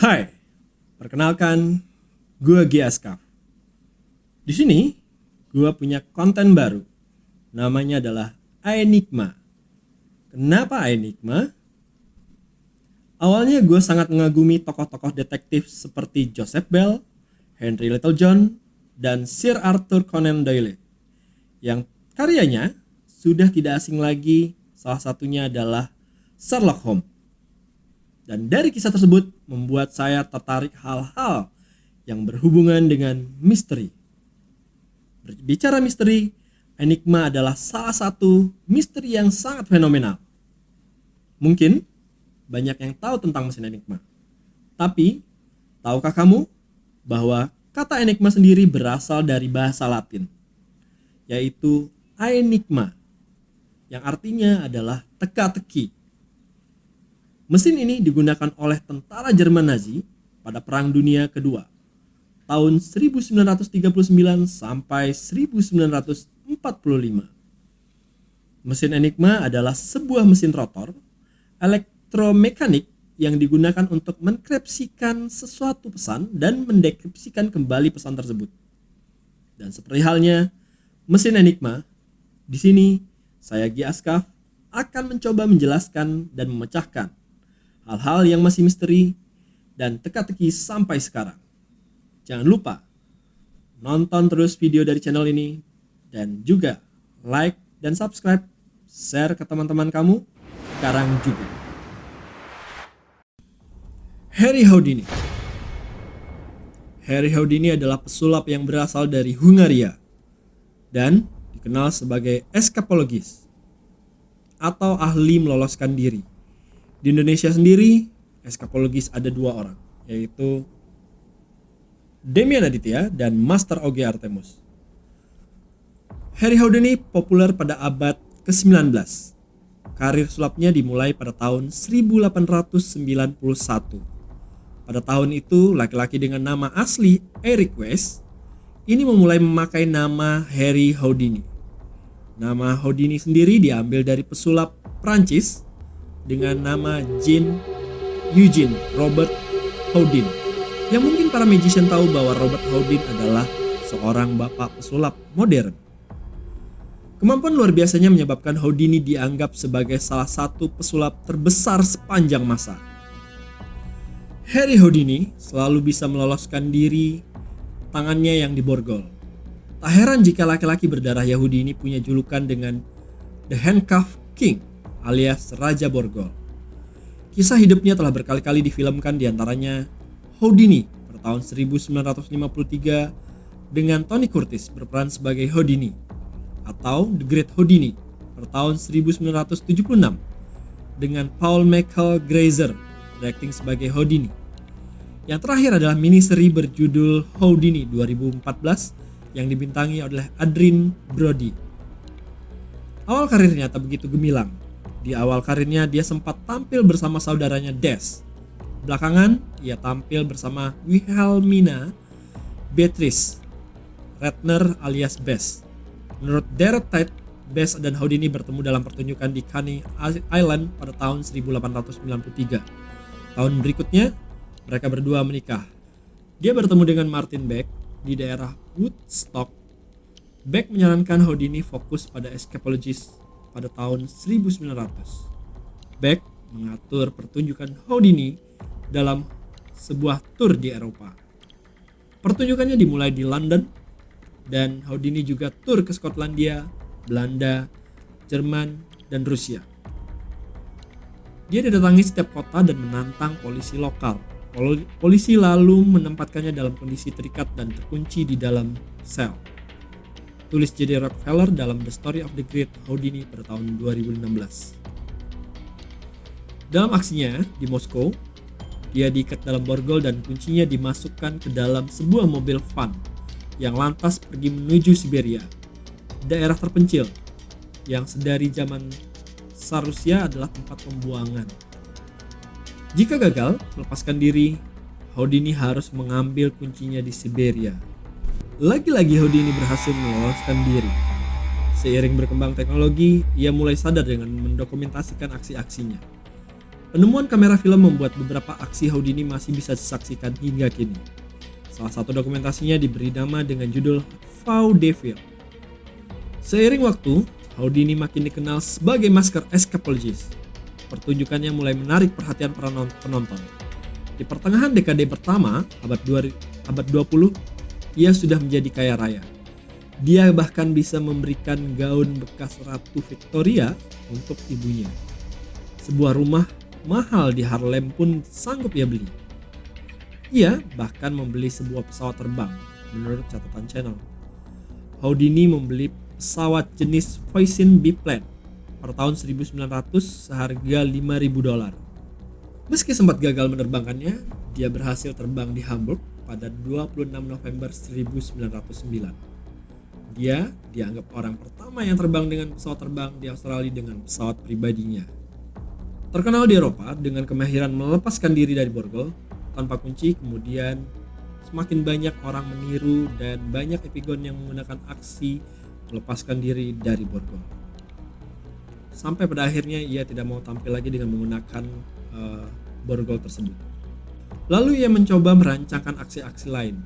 Hai, perkenalkan, gue Giaskaf. Di sini, gue punya konten baru. Namanya adalah Enigma. Kenapa Enigma? Awalnya gue sangat mengagumi tokoh-tokoh detektif seperti Joseph Bell, Henry Littlejohn, dan Sir Arthur Conan Doyle. Yang karyanya sudah tidak asing lagi, salah satunya adalah Sherlock Holmes. Dan dari kisah tersebut membuat saya tertarik hal-hal yang berhubungan dengan misteri. Berbicara misteri, Enigma adalah salah satu misteri yang sangat fenomenal. Mungkin banyak yang tahu tentang mesin Enigma. Tapi, tahukah kamu bahwa kata Enigma sendiri berasal dari bahasa Latin, yaitu Aenigma, yang artinya adalah teka-teki. Mesin ini digunakan oleh tentara Jerman Nazi pada Perang Dunia Kedua, tahun 1939 sampai 1945. Mesin Enigma adalah sebuah mesin rotor elektromekanik yang digunakan untuk menkripsikan sesuatu pesan dan mendekripsikan kembali pesan tersebut. Dan seperti halnya mesin Enigma, di sini saya Giaskaf akan mencoba menjelaskan dan memecahkan hal-hal yang masih misteri dan teka-teki sampai sekarang. Jangan lupa nonton terus video dari channel ini dan juga like dan subscribe, share ke teman-teman kamu sekarang juga. Harry Houdini. Harry Houdini adalah pesulap yang berasal dari Hungaria dan dikenal sebagai eskapologis atau ahli meloloskan diri. Di Indonesia sendiri, eskapologis ada dua orang, yaitu Demian Aditya dan Master Oge Artemus. Harry Houdini populer pada abad ke-19. Karir sulapnya dimulai pada tahun 1891. Pada tahun itu, laki-laki dengan nama asli Eric West ini memulai memakai nama Harry Houdini. Nama Houdini sendiri diambil dari pesulap Prancis dengan nama Jean Eugene Robert Houdin. Yang mungkin para magician tahu bahwa Robert Houdin adalah seorang bapak pesulap modern. Kemampuan luar biasanya menyebabkan Houdini dianggap sebagai salah satu pesulap terbesar sepanjang masa. Harry Houdini selalu bisa meloloskan diri tangannya yang diborgol. Tak heran jika laki-laki berdarah Yahudi ini punya julukan dengan The Handcuff King alias Raja Borgol. Kisah hidupnya telah berkali-kali difilmkan, diantaranya Houdini pada tahun 1953 dengan Tony Curtis berperan sebagai Houdini, atau The Great Houdini pada tahun 1976 dengan Paul Michael Grazer berakting sebagai Houdini. Yang terakhir adalah miniseri berjudul Houdini 2014 yang dibintangi oleh Adrien Brody. Awal karirnya tak begitu gemilang. Di awal karirnya dia sempat tampil bersama saudaranya Des. Belakangan ia tampil bersama Wilhelmina Beatrice Ratner alias Bess. Menurut Derek Tate, Bess dan Houdini bertemu dalam pertunjukan di Coney Island pada tahun 1893. Tahun berikutnya mereka berdua menikah. Dia bertemu dengan Martin Beck di daerah Woodstock. Beck menyarankan Houdini fokus pada escapologist pada tahun 1900. Beck mengatur pertunjukan Houdini dalam sebuah tur di Eropa. Pertunjukannya dimulai di London dan Houdini juga tur ke Skotlandia, Belanda, Jerman, dan Rusia. Dia didatangi setiap kota dan menantang polisi lokal. Polisi lalu menempatkannya dalam kondisi terikat dan terkunci di dalam sel. Tulis J.D. Rockefeller dalam The Story of the Great Houdini pada tahun 2016. Dalam aksinya di Moskow, dia diikat dalam borgol dan kuncinya dimasukkan ke dalam sebuah mobil van yang lantas pergi menuju Siberia, daerah terpencil yang sedari zaman Tsar Rusia adalah tempat pembuangan. Jika gagal melepaskan diri, Houdini harus mengambil kuncinya di Siberia. Lagi-lagi Houdini berhasil meloloskan diri. Seiring berkembang teknologi, ia mulai sadar dengan mendokumentasikan aksi-aksinya. Penemuan kamera film membuat beberapa aksi Houdini masih bisa disaksikan hingga kini. Salah satu dokumentasinya diberi nama dengan judul Vaudeville. Seiring waktu, Houdini makin dikenal sebagai masker escapologist. Pertunjukannya mulai menarik perhatian para penonton. Di pertengahan dekade pertama, abad 20, ia sudah menjadi kaya raya. Dia bahkan bisa memberikan gaun bekas Ratu Victoria untuk ibunya. Sebuah rumah mahal di Harlem pun sanggup ia beli. Ia bahkan membeli sebuah pesawat terbang, menurut catatan Channel. Houdini membeli pesawat jenis Voisin biplane pada tahun 1900 seharga $5.000. Meski sempat gagal menerbangkannya, dia berhasil terbang di Hamburg pada 26 November 1909. Dia dianggap orang pertama yang terbang dengan pesawat terbang di Australia dengan pesawat pribadinya. Terkenal di Eropa dengan kemahiran melepaskan diri dari borgol tanpa kunci, kemudian semakin banyak orang meniru dan banyak epigon yang menggunakan aksi melepaskan diri dari borgol. Sampai pada akhirnya ia tidak mau tampil lagi dengan menggunakan borgol tersebut. Lalu ia mencoba merancangkan aksi-aksi lain,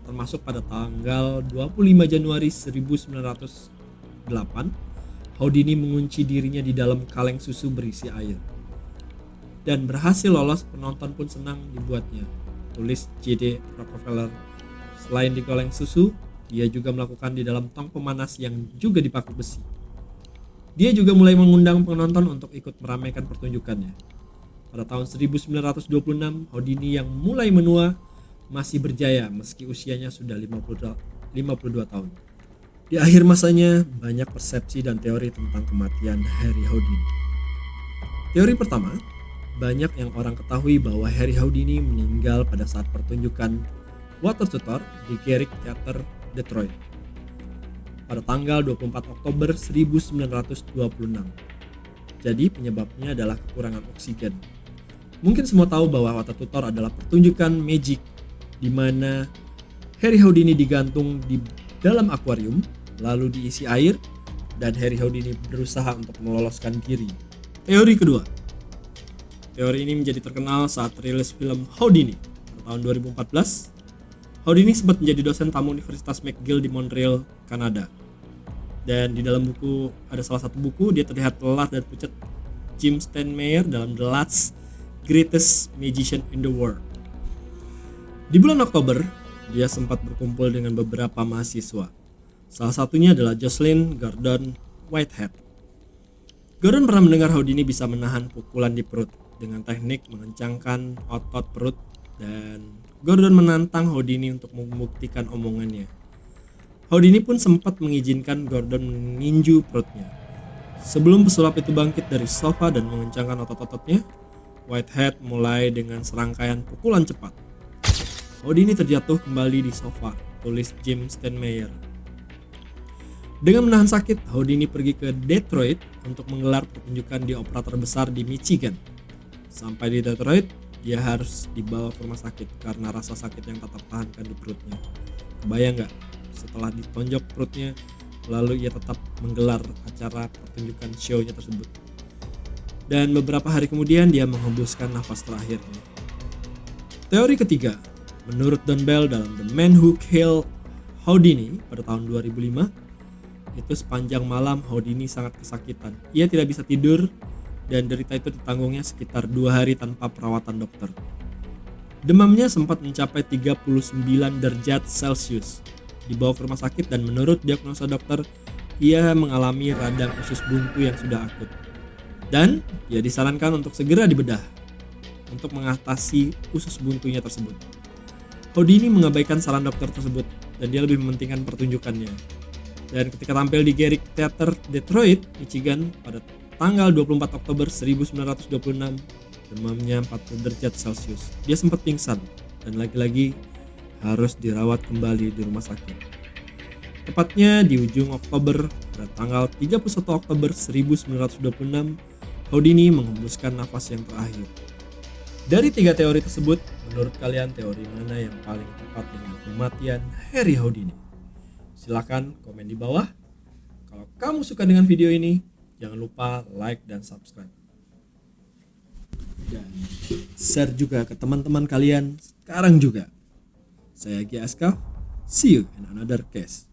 termasuk pada tanggal 25 Januari 1908, Houdini mengunci dirinya di dalam kaleng susu berisi air. Dan berhasil lolos, penonton pun senang dibuatnya, tulis J.D. Rockefeller. Selain di kaleng susu, dia juga melakukan di dalam tong pemanas yang juga dipaku besi. Dia juga mulai mengundang penonton untuk ikut meramaikan pertunjukannya. Pada tahun 1926, Houdini yang mulai menua masih berjaya meski usianya sudah 52 tahun. Di akhir masanya, banyak persepsi dan teori tentang kematian Harry Houdini. Teori pertama, banyak yang orang ketahui bahwa Harry Houdini meninggal pada saat pertunjukan Water Tutor di Garrick Theatre, Detroit pada tanggal 24 Oktober 1926. Jadi penyebabnya adalah kekurangan oksigen. Mungkin semua tahu bahwa Water Tutor adalah pertunjukan magic di mana Harry Houdini digantung di dalam akuarium lalu diisi air dan Harry Houdini berusaha untuk meloloskan diri. Teori kedua. Teori ini menjadi terkenal saat rilis film Houdini pada tahun 2014. Houdini sempat menjadi dosen tamu Universitas McGill di Montreal, Kanada. Dan di dalam buku, ada salah satu buku, dia terlihat lelah dan pucat Jim Steinmeier dalam The Last Greatest Magician in the World. Di bulan Oktober, dia sempat berkumpul dengan beberapa mahasiswa. Salah satunya adalah Jocelyn Gordon Whitehead. Gordon pernah mendengar Houdini bisa menahan pukulan di perut dengan teknik mengencangkan otot perut, dan Gordon menantang Houdini untuk membuktikan omongannya. Houdini pun sempat mengizinkan Gordon meninju perutnya. Sebelum pesulap itu bangkit dari sofa dan mengencangkan otot-ototnya, Whitehead mulai dengan serangkaian pukulan cepat. Houdini terjatuh kembali di sofa, tulis Jim Steinmeier. Dengan menahan sakit, Houdini pergi ke Detroit untuk menggelar pertunjukan di opera terbesar di Michigan. Sampai di Detroit, dia harus dibawa ke rumah sakit karena rasa sakit yang tak tertahankan di perutnya. Kebayang gak? Setelah ditonjok perutnya, lalu ia tetap menggelar acara pertunjukan show-nya tersebut. Dan beberapa hari kemudian dia menghembuskan nafas terakhirnya. Teori ketiga, menurut Don Bell dalam The Man Who Killed Houdini pada tahun 2005, itu sepanjang malam Houdini sangat kesakitan. Ia tidak bisa tidur dan derita itu ditanggungnya sekitar 2 hari tanpa perawatan dokter. Demamnya sempat mencapai 39 derajat Celcius. Dibawa ke rumah sakit dan menurut diagnosa dokter, ia mengalami radang usus buntu yang sudah akut. Dan ia disarankan untuk segera dibedah untuk mengatasi usus buntunya tersebut. Houdini mengabaikan saran dokter tersebut dan dia lebih mementingkan pertunjukannya. Dan ketika tampil di Garrick Theatre, Detroit, Michigan pada tanggal 24 Oktober 1926, demamnya 40 derajat Celcius. Dia sempat pingsan dan lagi-lagi harus dirawat kembali di rumah sakit. Tepatnya di ujung Oktober, pada tanggal 31 Oktober 1926, Houdini menghembuskan nafas yang terakhir. Dari 3 teori tersebut, menurut kalian teori mana yang paling tepat dengan kematian Harry Houdini? Silakan komen di bawah. Kalau kamu suka dengan video ini, jangan lupa like dan subscribe. dan share juga ke teman-teman kalian sekarang juga. Saya Gi Askaf, see you in another case.